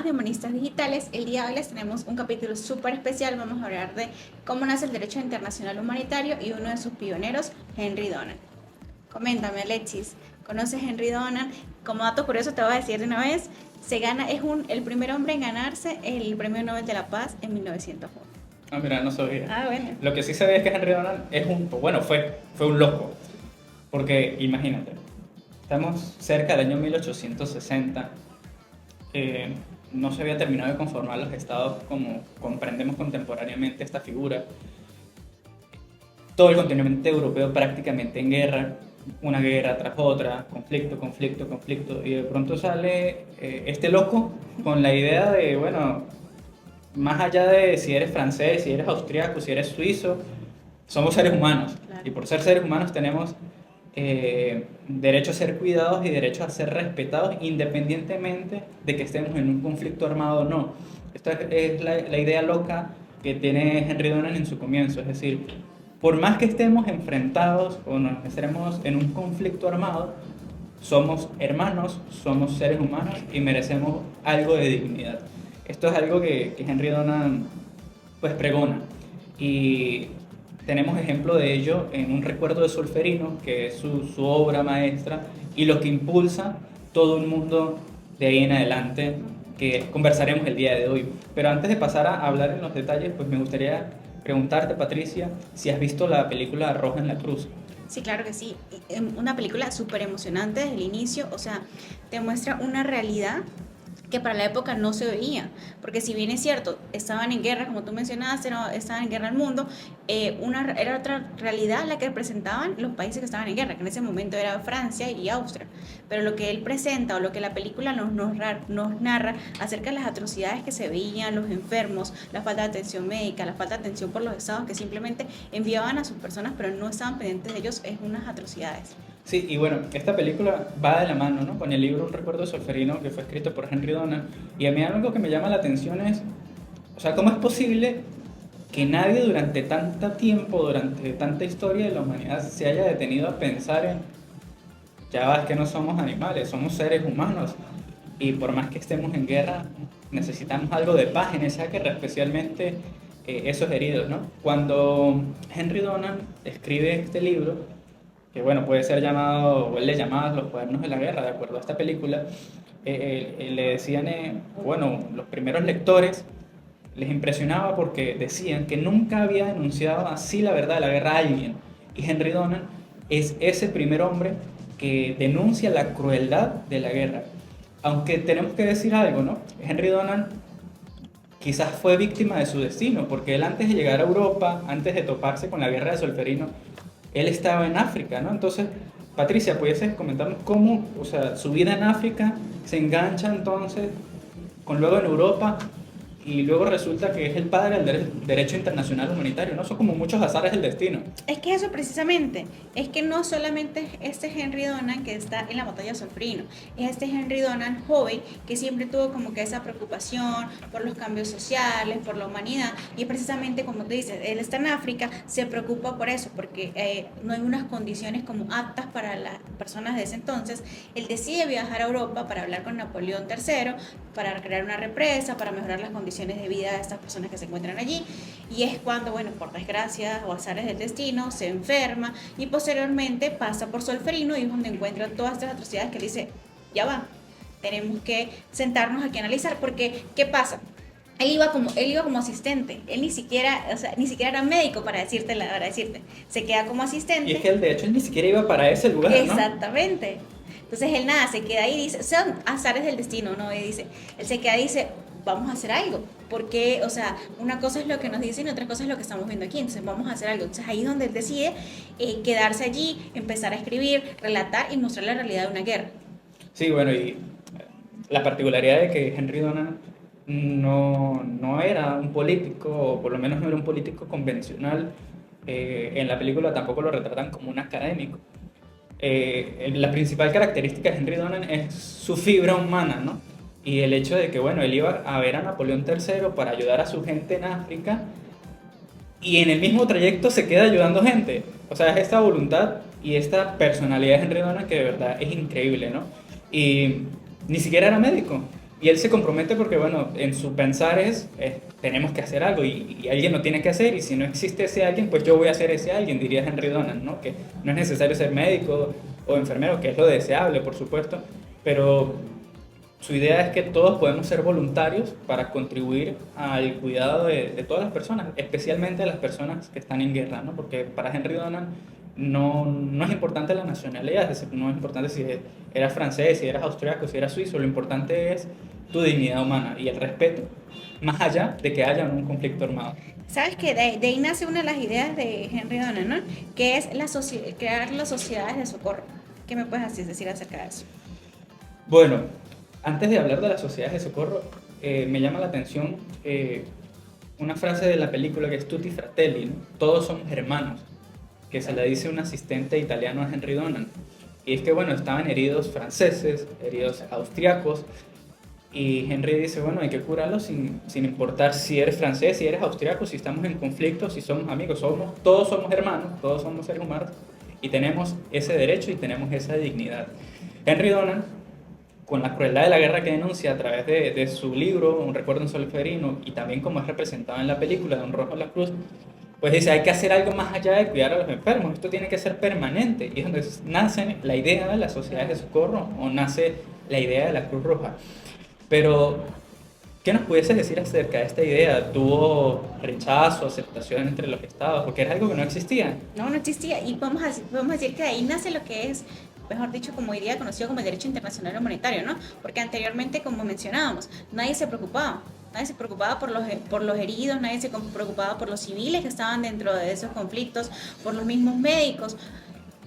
de Humanistas Digitales. El día de hoy les tenemos un capítulo súper especial. Vamos a hablar de cómo nace el derecho internacional humanitario y uno de sus pioneros, Henry Donan. Coméntame, Alexis, ¿conoces a Henry Donan? Como dato curioso te voy a decir de una vez, el primer hombre en ganarse el Premio Nobel de la Paz en 1901. Ah, mira, no sabía. Ah, bueno. Lo que sí sabía es que Henry Donald fue un loco. Porque imagínate, estamos cerca del año 1860. No se había terminado de conformar los estados como comprendemos contemporáneamente esta figura. Todo el continente europeo prácticamente en guerra, una guerra tras otra, conflicto, conflicto, conflicto. Y de pronto sale este loco con la idea de, bueno, más allá de si eres francés, si eres austriaco, si eres suizo, somos seres humanos. Claro. Y por ser seres humanos tenemos derecho a ser cuidados y derecho a ser respetados independientemente de que estemos en un conflicto armado o no. Esta es la idea loca que tiene Henry Donan en su comienzo. Es decir, por más que estemos enfrentados o nos estemos en un conflicto armado, somos hermanos, somos seres humanos y merecemos algo de dignidad. Esto es algo que Henry Donan pues pregona, y tenemos ejemplo de ello en Un recuerdo de Solferino, que es su obra maestra y lo que impulsa todo el mundo de ahí en adelante, que conversaremos el día de hoy. Pero antes de pasar a hablar en los detalles, pues me gustaría preguntarte, Patricia, si has visto la película Roja en la Cruz. Sí, claro que sí. Una película súper emocionante desde el inicio, o sea, te muestra una realidad que para la época no se veía, porque si bien es cierto, estaban en guerra, como tú mencionaste, no, estaban en guerra el mundo, era otra realidad la que representaban los países que estaban en guerra, que en ese momento era Francia y Austria, pero lo que él presenta o lo que la película nos narra acerca de las atrocidades que se veían, los enfermos, la falta de atención médica, la falta de atención por los estados que simplemente enviaban a sus personas, pero no estaban pendientes de ellos, es unas atrocidades. Sí, y bueno, esta película va de la mano, ¿no?, con el libro Un recuerdo de Solferino, que fue escrito por Henry Donan. Y a mí algo que me llama la atención es, o sea, ¿cómo es posible que nadie durante tanto tiempo, durante tanta historia de la humanidad, se haya detenido a pensar en, ya va, es que no somos animales, somos seres humanos, y por más que estemos en guerra, necesitamos algo de paz en esa guerra, especialmente esos heridos, ¿no? Cuando Henry Donan escribe este libro, que bueno, puede ser llamado, o él le llamaba Los Cuadernos de la Guerra, de acuerdo a esta película, le decían, bueno, los primeros lectores les impresionaba porque decían que nunca había denunciado así la verdad de la guerra a alguien. Y Henry Donan es ese primer hombre que denuncia la crueldad de la guerra. Aunque tenemos que decir algo, ¿no? Henry Donan quizás fue víctima de su destino, porque él antes de llegar a Europa, antes de toparse con la guerra de Solferino, él estaba en África, ¿no? Entonces, Patricia, ¿pudieses comentarnos cómo, o sea, su vida en África se engancha entonces con luego en Europa, y luego resulta que es el padre del derecho internacional humanitario, ¿no? Son como muchos azares del destino. Es que eso precisamente, es que no solamente es este Henry Donan que está en la batalla de Solferino, es este Henry Donan joven que siempre tuvo como que esa preocupación por los cambios sociales, por la humanidad, y precisamente como tú dices, él está en África, se preocupa por eso, porque no hay unas condiciones como aptas para las personas de ese entonces. Él decide viajar a Europa para hablar con Napoleón III, para crear una represa, para mejorar las condiciones de vida de estas personas que se encuentran allí, y es cuando, bueno, por desgracia o azares del destino, se enferma y posteriormente pasa por Solferino, y es donde encuentra todas estas atrocidades que él dice, ya va, tenemos que sentarnos aquí a analizar, porque ¿qué pasa? Él iba como asistente, él ni siquiera, o sea, ni siquiera era médico para decirte, se queda como asistente. Y es que él, de hecho, él ni siquiera iba para ese lugar, ¿no? Exactamente. Entonces él nada, se queda ahí y dice, son azares del destino, ¿no? Y dice, él se queda y dice, vamos a hacer algo, porque, o sea, una cosa es lo que nos dicen y otra cosa es lo que estamos viendo aquí, entonces vamos a hacer algo. Entonces ahí es donde él decide quedarse allí, empezar a escribir, relatar y mostrar la realidad de una guerra. Sí, bueno, y la particularidad de que Henry Donan no era un político, o por lo menos no era un político convencional. En la película tampoco lo retratan como un académico. La principal característica de Henry Donan es su fibra humana, ¿no? Y el hecho de que, bueno, él iba a ver a Napoleón III para ayudar a su gente en África, y en el mismo trayecto se queda ayudando gente. O sea, es esta voluntad y esta personalidad de Henry Donan que de verdad es increíble, ¿no? Y ni siquiera era médico. Y él se compromete porque, bueno, en su pensar es, tenemos que hacer algo y alguien lo tiene que hacer y si no existe ese alguien, pues yo voy a ser ese alguien, diría Henry Donnan, ¿no? Que no es necesario ser médico o enfermero, que es lo deseable, por supuesto, pero su idea es que todos podemos ser voluntarios para contribuir al cuidado de todas las personas, especialmente de las personas que están en guerra, ¿no? Porque para Henry Donnan no es importante la nacionalidad, es decir, no es importante si eras francés, si eras austriaco, si eras suizo, lo importante es tu dignidad humana y el respeto, más allá de que haya un conflicto armado. Sabes que de ahí nace una de las ideas de Henry Donnan, ¿no? Que es crear las sociedades de socorro. ¿Qué me puedes decir acerca de eso? Bueno, antes de hablar de las sociedades de socorro, me llama la atención una frase de la película que es Tutti Fratelli, ¿no? Todos somos hermanos, que se la dice un asistente italiano a Henry Donnan. Y es que, bueno, estaban heridos franceses, heridos austriacos, y Henry dice, bueno, hay que curarlos sin importar si eres francés, si eres austriaco, si estamos en conflicto, si somos amigos, todos somos hermanos, todos somos seres humanos, y tenemos ese derecho y tenemos esa dignidad. Henry Donnan, con la crueldad de la guerra que denuncia a través de su libro, Un recuerdo en solferino, y también como es representado en la película, Don Rojo la Cruz, pues dice, hay que hacer algo más allá de cuidar a los enfermos, esto tiene que ser permanente, y es donde nace la idea de las sociedades de socorro, o nace la idea de la Cruz Roja. Pero, ¿qué nos pudieses decir acerca de esta idea? ¿Tuvo rechazo, aceptación entre los estados? Porque era algo que no existía. No, no existía. Y podemos decir que de ahí nace lo que es, mejor dicho, como idea conocido como el derecho internacional humanitario, ¿no? Porque anteriormente, como mencionábamos, nadie se preocupaba. Nadie se preocupaba por los heridos, nadie se preocupaba por los civiles que estaban dentro de esos conflictos, por los mismos médicos.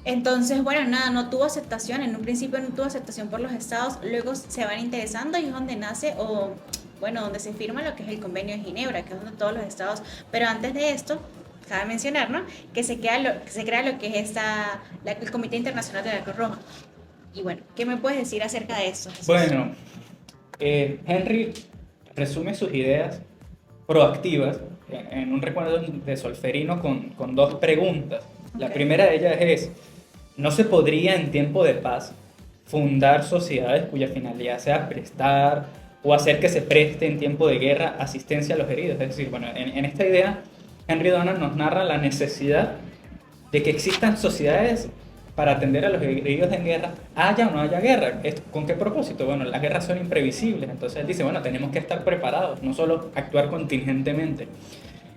Entonces, bueno, nada, no tuvo aceptación, en un principio no tuvo aceptación por los estados, luego se van interesando y es donde nace, o bueno, donde se firma lo que es el Convenio de Ginebra, que es donde todos los estados, pero antes de esto, cabe mencionar, ¿no? Que se crea lo que es el Comité Internacional de la Cruz Roja. Y bueno, ¿qué me puedes decir acerca de eso, Jesús? Bueno, Henry resume sus ideas proactivas en un recuerdo de Solferino con dos preguntas. La Ok. primera de ellas es, ¿no se podría en tiempo de paz fundar sociedades cuya finalidad sea prestar o hacer que se preste en tiempo de guerra asistencia a los heridos? Es decir, bueno, en esta idea, Henry Donnan nos narra la necesidad de que existan sociedades para atender a los heridos en guerra, haya o no haya guerra. ¿Con qué propósito? Bueno, las guerras son imprevisibles, entonces él dice, bueno, tenemos que estar preparados, no solo actuar contingentemente.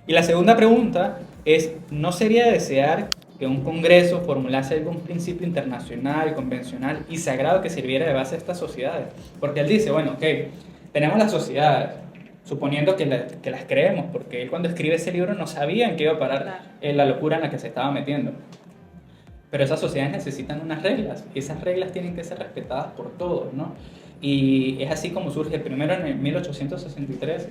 Y la segunda pregunta es, ¿no sería de desear que un congreso formulase algún principio internacional, convencional y sagrado que sirviera de base a estas sociedades? Porque él dice, bueno, ok, tenemos las sociedades, suponiendo que las creemos, porque él cuando escribe ese libro no sabía en qué iba a parar Claro. la locura en la que se estaba metiendo. Pero esas sociedades necesitan unas reglas, y esas reglas tienen que ser respetadas por todos, ¿no? Y es así como surge primero en 1863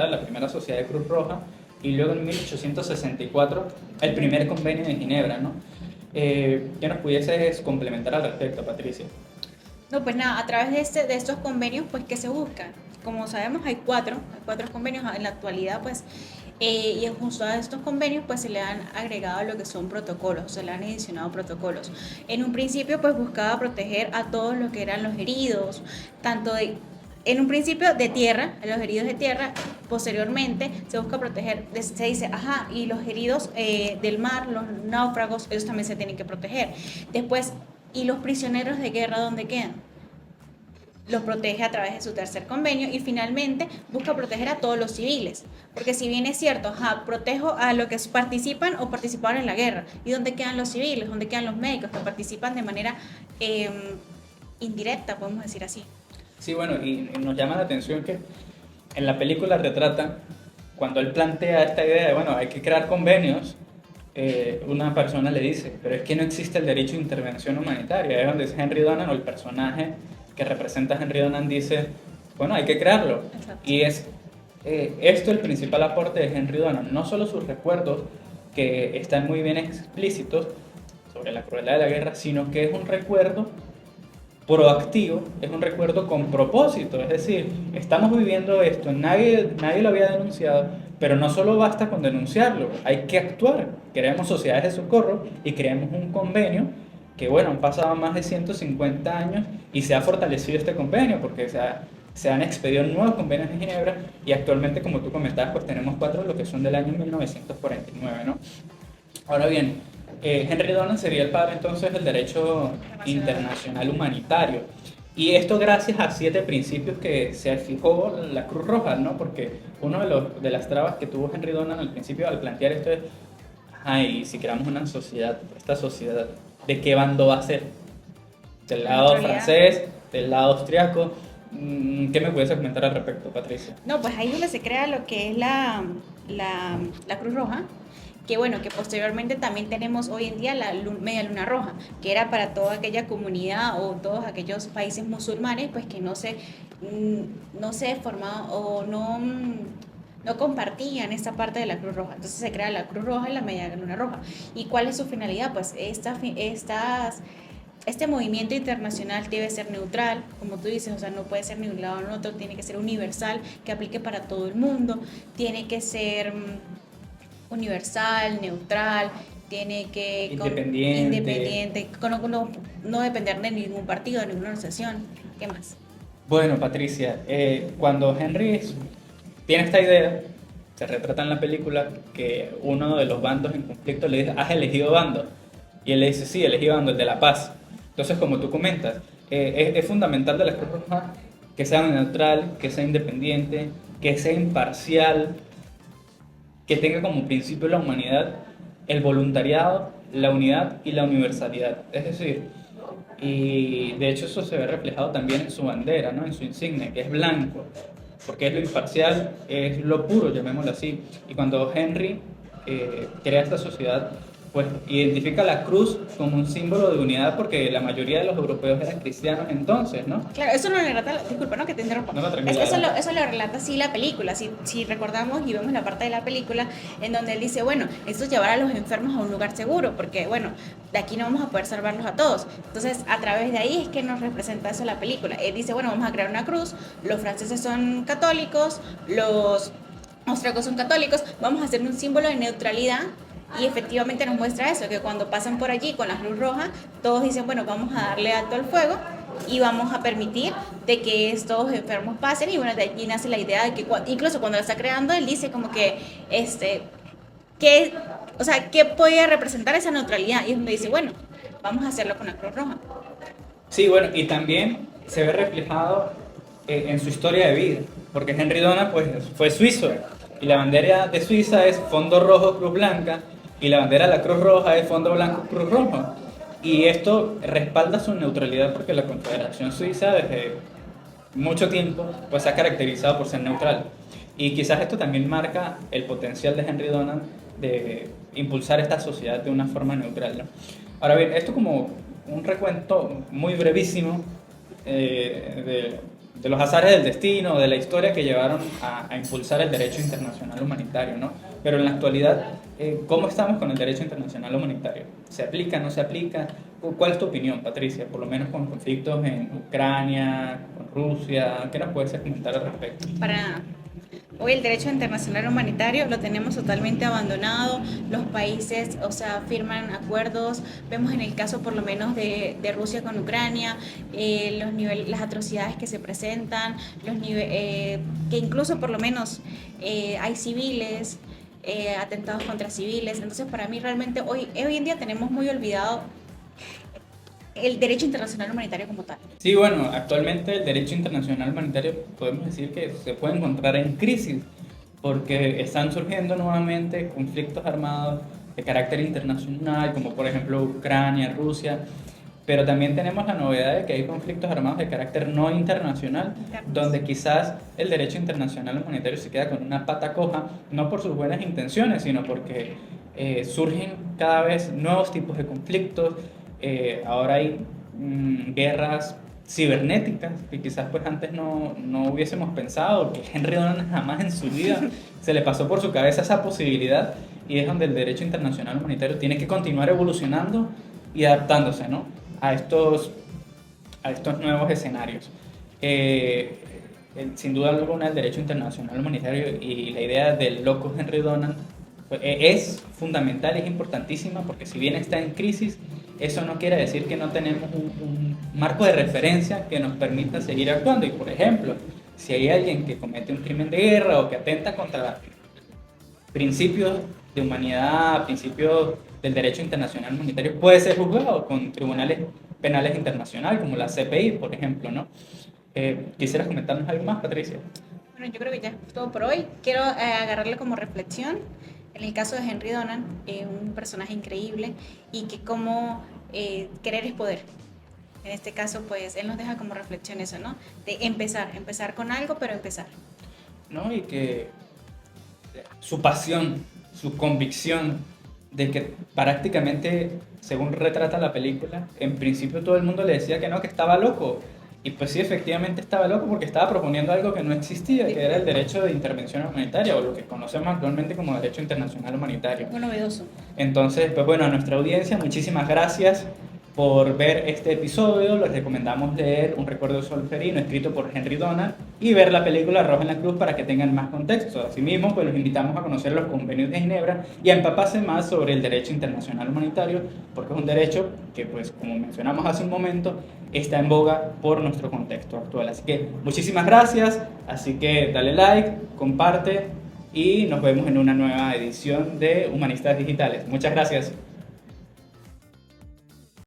la primera sociedad de Cruz Roja, y luego en 1864 el primer convenio de Ginebra, ¿no? ¿Qué nos pudieses complementar al respecto, Patricia? No, pues nada, a través de estos convenios, pues, ¿qué se busca? Como sabemos, hay cuatro convenios en la actualidad, pues, y justo a estos convenios, pues, se le han agregado lo que son protocolos, se le han adicionado protocolos. En un principio, pues, buscaba proteger a todos los que eran los heridos, en un principio de tierra, a los heridos de tierra, posteriormente se busca proteger, se dice, ajá, y los heridos del mar, los náufragos, ellos también se tienen que proteger. Después, ¿y los prisioneros de guerra dónde quedan? Los protege a través de su tercer convenio y finalmente busca proteger a todos los civiles. Porque si bien es cierto, ajá, protejo a los que participan o participaron en la guerra. ¿Y dónde quedan los civiles? ¿Dónde quedan los médicos que participan de manera indirecta, podemos decir así? Sí, bueno, y nos llama la atención que en la película retrata, cuando él plantea esta idea de, bueno, hay que crear convenios, una persona le dice, pero es que no existe el derecho de intervención humanitaria. Es donde es Henry Donnan, o el personaje que representa a Henry Donnan, dice, bueno, hay que crearlo. Exacto. Y es esto el principal aporte de Henry Donnan, no solo sus recuerdos, que están muy bien explícitos sobre la crueldad de la guerra, sino que es un recuerdo proactivo, es un recuerdo con propósito, es decir, estamos viviendo esto, nadie lo había denunciado, pero no solo basta con denunciarlo, hay que actuar. Creamos sociedades de socorro y creamos un convenio que, bueno, han pasado más de 150 años y se ha fortalecido este convenio porque se han expedido nuevos convenios de Ginebra y actualmente, como tú comentabas, pues tenemos 4 lo que son del año 1949, ¿no? Ahora bien, Henry Dunant sería el padre entonces del derecho internacional humanitario. Y esto gracias a 7 principios que se fijó la Cruz Roja, ¿no? Porque uno de las trabas que tuvo Henry Dunant al principio al plantear esto es, ay, si creamos una sociedad, esta sociedad, ¿de qué bando va a ser? ¿Del lado francés? ¿Del lado austriaco? ¿Qué me puedes comentar al respecto, Patricia? No, pues ahí es donde se crea lo que es la Cruz Roja, que bueno, que posteriormente también tenemos hoy en día la Media Luna Roja, que era para toda aquella comunidad o todos aquellos países musulmanes, pues que no se formaban o no compartían esta parte de la Cruz Roja. Entonces se crea la Cruz Roja y la Media Luna Roja. ¿Y cuál es su finalidad? Pues este movimiento internacional debe ser neutral, como tú dices, o sea, no puede ser ni un lado ni otro, tiene que ser universal, que aplique para todo el mundo, tiene que ser universal, neutral, tiene que independiente, no depender de ningún partido, de ninguna organización. ¿Qué más? Bueno, Patricia, cuando Henry tiene esta idea, se retrata en la película que uno de los bandos en conflicto le dice, ¿has elegido bando? Y él le dice, sí, elegí bando, el de la paz. Entonces, como tú comentas, es fundamental de la Cruz Roja que sea neutral, que sea independiente, que sea imparcial, que tenga como principio la humanidad, el voluntariado, la unidad y la universalidad. Es decir, y de hecho eso se ve reflejado también en su bandera, ¿no? En su insignia, que es blanco, porque es lo imparcial, es lo puro, llamémoslo así. Y cuando Henry crea esta sociedad, pues identifica la cruz como un símbolo de unidad porque la mayoría de los europeos eran cristianos entonces, ¿no? Claro, eso no lo relata, disculpa, ¿no? Que te interrumpa. No, tranquila, eso lo relata así la película, si recordamos y vemos la parte de la película en donde él dice, bueno, esto es llevar a los enfermos a un lugar seguro, porque bueno, de aquí no vamos a poder salvarlos a todos. Entonces, a través de ahí es que nos representa eso la película. Él dice, bueno, vamos a crear una cruz, los franceses son católicos, los austriacos son católicos, vamos a hacer un símbolo de neutralidad. Y efectivamente nos muestra eso, que cuando pasan por allí con la Cruz Roja, todos dicen, bueno, vamos a darle alto al fuego y vamos a permitir de que estos enfermos pasen. Y bueno, de allí nace la idea de que incluso cuando lo está creando, él dice como que, o sea, ¿qué puede representar esa neutralidad? Y es donde dice, bueno, vamos a hacerlo con la Cruz Roja. Sí, bueno, y también se ve reflejado en su historia de vida, porque Henry Dunant pues, fue suizo, y la bandera de Suiza es fondo rojo, cruz blanca, y la bandera de la Cruz Roja es fondo blanco, cruz roja. Y esto respalda su neutralidad porque la Confederación Suiza desde mucho tiempo pues, se ha caracterizado por ser neutral. Y quizás esto también marca el potencial de Henry Dunant de impulsar esta sociedad de una forma neutral, ¿no? Ahora bien, esto como un recuento muy brevísimo de los azares del destino, de la historia que llevaron a impulsar el derecho internacional humanitario, ¿no? Pero en la actualidad, ¿cómo estamos con el derecho internacional humanitario? ¿Se aplica, no se aplica? ¿Cuál es tu opinión, Patricia? Por lo menos con conflictos en Ucrania, con Rusia, ¿qué nos puedes comentar al respecto? Para nada. Hoy el derecho internacional humanitario lo tenemos totalmente abandonado, los países, o sea, firman acuerdos, vemos en el caso por lo menos de Rusia con Ucrania, las atrocidades que se presentan, que incluso por lo menos hay civiles, atentados contra civiles. Entonces para mí realmente hoy en día tenemos muy olvidado el derecho internacional humanitario como tal. Sí, bueno, actualmente el derecho internacional humanitario podemos decir que se puede encontrar en crisis porque están surgiendo nuevamente conflictos armados de carácter internacional, como por ejemplo Ucrania, Rusia, pero también tenemos la novedad de que hay conflictos armados de carácter no internacional, donde quizás el derecho internacional humanitario se queda con una pata coja, no por sus buenas intenciones, sino porque surgen cada vez nuevos tipos de conflictos. Ahora hay guerras cibernéticas que quizás pues antes no hubiésemos pensado, que Henry Dunant jamás en su vida se le pasó por su cabeza esa posibilidad, y es donde el derecho internacional humanitario tiene que continuar evolucionando y adaptándose, ¿no? a estos nuevos escenarios. Sin duda alguna el derecho internacional humanitario y la idea del loco Henry Dunant pues, es fundamental, es importantísima, porque si bien está en crisis, eso no quiere decir que no tenemos un marco de referencia que nos permita seguir actuando. Y por ejemplo, si hay alguien que comete un crimen de guerra o que atenta contra principios de humanidad, principios del derecho internacional humanitario, puede ser juzgado con tribunales penales internacionales, como la CPI, por ejemplo, ¿no? ¿Quisieras comentarnos algo más, Patricia? Bueno, yo creo que ya es todo por hoy. Quiero agarrarle como reflexión. En el caso de Henry Donan, un personaje increíble y que como querer es poder. En este caso, pues, él nos deja como reflexión eso, ¿no? De empezar con algo, pero empezar. ¿No? Y que su pasión, su convicción de que prácticamente, según retrata la película, en principio todo el mundo le decía que no, que estaba loco. Y pues sí, efectivamente estaba loco porque estaba proponiendo algo que no existía, que era el derecho de intervención humanitaria, o lo que conocemos actualmente como derecho internacional humanitario. Muy novedoso. Entonces, pues bueno, a nuestra audiencia, muchísimas gracias por ver este episodio. Les recomendamos leer Un recuerdo solferino escrito por Henry Donald y ver la película Roja en la Cruz para que tengan más contexto. Asimismo, pues los invitamos a conocer los convenios de Ginebra y a empaparse más sobre el derecho internacional humanitario, porque es un derecho que, pues como mencionamos hace un momento, está en boga por nuestro contexto actual. Así que muchísimas gracias, así que dale like, comparte y nos vemos en una nueva edición de Humanistas Digitales. Muchas gracias.